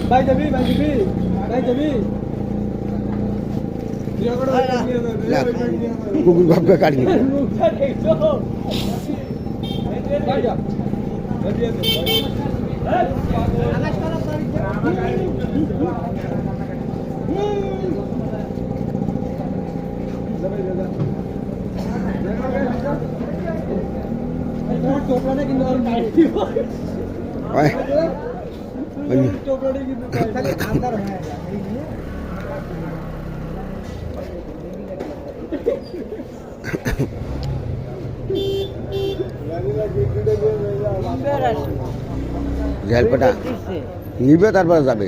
ভাই যাবি ভাই যাবি ভাই যাবি কুকুর ভাববে কাটি চোপড়াটা কিন্তু আর নাই চোপড়াটা কিন্তু আন্দার হয়ে যায় ঝালপাটা নিবে তারপরে যাবে।